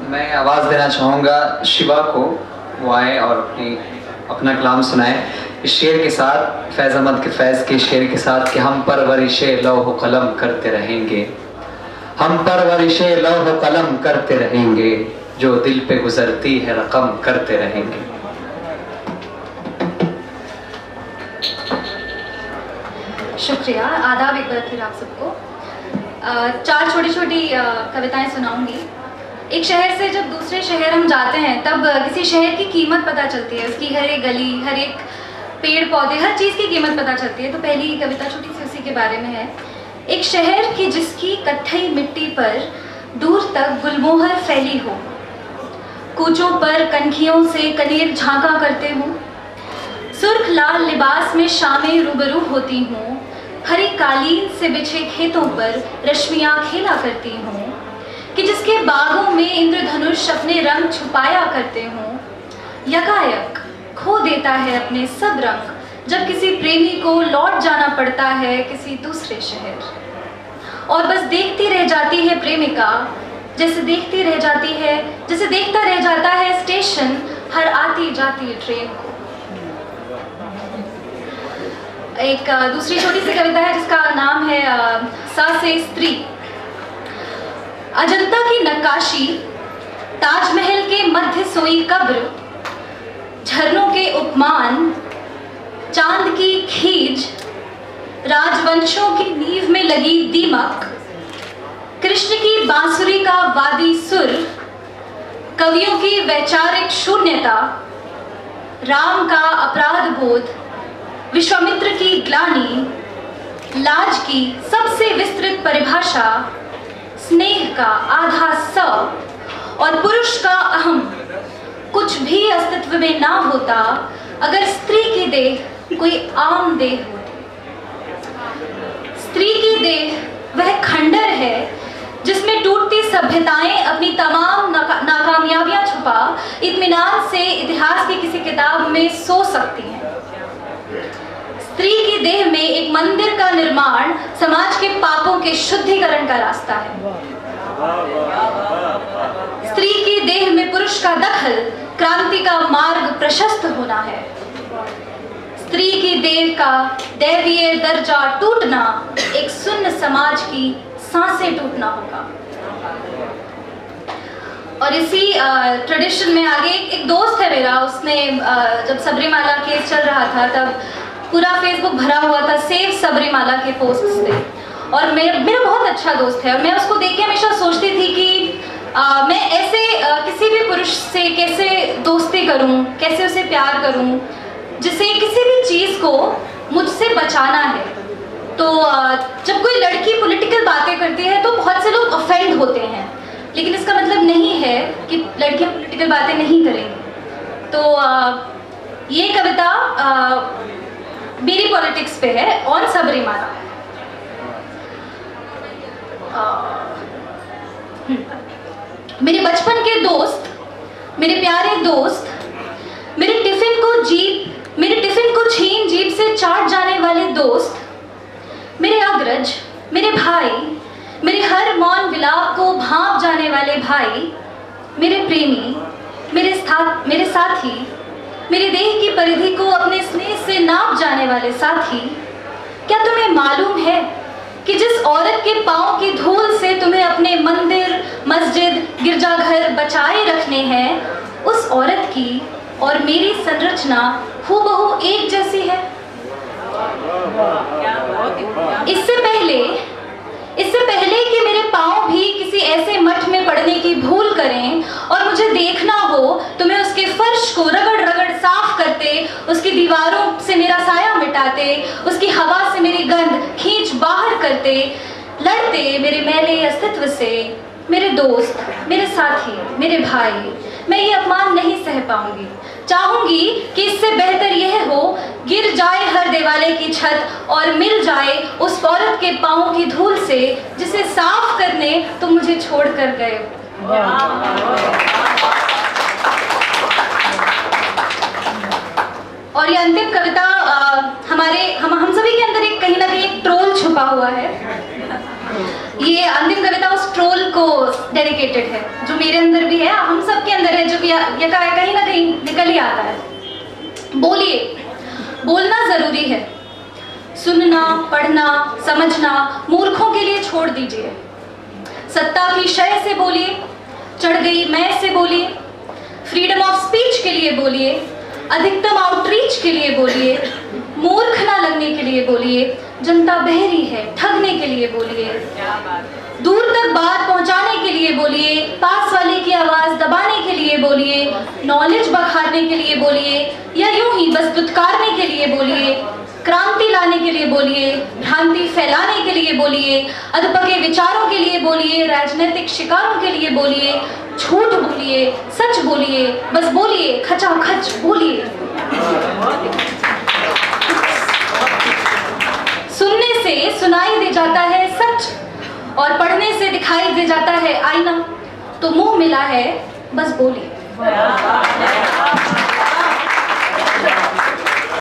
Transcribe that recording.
मैं आवाज़ देना चाहूँगा शिवा को, वो आए और अपना कलाम सुनाए इस शेर के साथ, फैज़ अहमद के फैज़ के शेर के साथ कि हम परवरिशे लौह कलम करते रहेंगे, हम परवरिशे लौह कलम करते रहेंगे, जो दिल पे गुजरती है रकम करते रहेंगे। शुक्रिया, आदाब एक बार फिर आप सबको। चार छोटी छोटी कविताएं सुनाऊंगी। एक शहर से जब दूसरे शहर हम जाते हैं तब किसी शहर की कीमत पता चलती है, उसकी हर एक गली, हर एक पेड़ पौधे, हर चीज़ की कीमत पता चलती है। तो पहली कविता छोटी सी उसी के बारे में है। एक शहर की जिसकी कत्थई मिट्टी पर दूर तक गुलमोहर फैली हो, कूचों पर कनखियों से कनेर झांका करते हो, सुर्ख लाल लिबास में शामें रूबरू होती हूँ, हरी कालीन से बिछे खेतों पर रश्मियाँ खेला करती हूँ, कि जिसके बागों में इंद्रधनुष अपने रंग छुपाया करते हों, यकायक खो देता है अपने सब रंग जब किसी प्रेमी को लौट जाना पड़ता है किसी दूसरे शहर, और बस देखती रह जाती है प्रेमिका, जैसे देखती रह जाती है, जैसे देखता रह जाता है स्टेशन हर आती जाती ट्रेन को। एक दूसरी छोटी सी कविता है जिसका नाम है सा से स्त्री। अजंता की नक्काशी, ताजमहल के मध्य सोई कब्र, झरनों के उपमान, चांद की खीज, राजवंशों की नींव में लगी दीमक, कृष्ण की बांसुरी का वादी सुर, कवियों की वैचारिक शून्यता, राम का अपराध बोध, विश्वामित्र की ग्लानि, लाज की सबसे विस्तृत परिभाषा, स्नेह का आधा स और पुरुष का अहम, कुछ भी अस्तित्व में ना होता अगर स्त्री की देह कोई आम देह होती। स्त्री की देह वह खंडर है जिसमें टूटती सभ्यताएं अपनी तमाम नाकामयाबियां छुपा इत्मीनान से इतिहास की किसी किताब में सो सकती हैं। स्त्री की देह में एक मंदिर का निर्माण समाज के पापों के शुद्धिकरण का रास्ता है। स्त्री की देह में पुरुष का दखल क्रांति का मार्ग प्रशस्त होना है। स्त्री की देह का दैवीय दर्जा टूटना एक सुन्न समाज की सांसें टूटना होगा। और इसी ट्रेडिशन में आगे एक दोस्त है मेरा, उसने जब सबरीमाला केस चल रहा था तब पूरा फेसबुक भरा हुआ था सेव सबरीमाला के पोस्ट से, और मेरा बहुत अच्छा दोस्त है और मैं उसको देख के हमेशा सोचती थी कि मैं ऐसे किसी भी पुरुष से कैसे दोस्ती करूं, कैसे उसे प्यार करूं जिसे किसी भी चीज़ को मुझसे बचाना है। तो जब कोई लड़की पॉलिटिकल बातें करती है तो बहुत से लोग ऑफेंड होते हैं, लेकिन इसका मतलब नहीं है कि लड़कियां पॉलिटिकल बातें नहीं करेंगी। तो ये कविता मेरी पॉलिटिक्स पे है, ऑन सबरीमाला। मेरे बचपन के दोस्त, मेरे प्यारे दोस्त, मेरे टिफिन को छीन जीप से चाट जाने वाले दोस्त, मेरे अग्रज, मेरे भाई, मेरे हर मौन विलाप को भांप जाने वाले भाई, मेरे प्रेमी, मेरे साथी, मेरे देह की परिधि को अपने स्नेह से नाप जाने वाले साथी, क्या तुम्हें मालूम है कि जिस औरत के पांव की धूल से तुम्हें अपने मंदिर, मस्जिद, गिरजाघर बचाए रखने हैं, उस औरत की और मेरी संरचना हूबहू एक जैसी है। इससे पहले कि मेरे पांव भी किसी ऐसे मठ में पड़ने की भूल करें और मुझे देखना हो तो मैं उसके फर्श को रगड़ साफ करते, उसकी दीवारों से मेरा साया मिटाते, उसकी हवा से मेरी गंध खींच बाहर करते, लड़ते मेरे मैले अस्तित्व से। मेरे दोस्त, मेरे साथी, मेरे भाई, मैं ये अपमान नहीं सह पाऊंगी। चाहूंगी कि इससे बेहतर यह हो, गिर जाए हर देवालय की छत और मिल जाए उस औरत के पांव की धूल से जिसे साफ करने तुम मुझे छोड़कर गए। और ये अंतिम कविता हम सभी के अंदर एक कहीं ना कहीं एक ट्रोल छुपा हुआ है। ये अंतिम कविता उस ट्रोल को डेडिकेटेड है जो मेरे अंदर भी है, हम सब के अंदर है, जो कि ये कहीं ना कहीं निकल ही आता है। बोलिए, बोलना जरूरी है, सुनना, पढ़ना, समझना मूर्खों के लिए छोड़ दीजिए। सत्ता की शय से बोलिए, चढ़ गई मैं से बोलिए, फ्रीडम ऑफ स्पीच के लिए बोलिए, अधिकतम आउटरीच के लिए बोलिए, मूर्ख ना लगने के लिए बोलिए, जनता बहरी है ठगने के लिए बोलिए, दूर तक बात पहुंचाने के लिए बोलिए, पास वाले की आवाज दबाने के लिए बोलिए, नॉलेज बखारने के लिए बोलिए, या यूं ही बस दुत्कारने के लिए बोलिए, क्रांति लाने के लिए बोलिए, भ्रांति फैलाने के लिए बोलिए, अधपके विचारों के लिए बोलिए, राजनीतिक शिकारों के लिए बोलिए, झूठ बोलिए, सच बोलिए, बस बोलिए, खचाखच बोलिए। सुनने से सुनाई दे जाता है सच और पढ़ने से दिखाई दे जाता है आईना, तो मुंह मिला है बस बोलिए।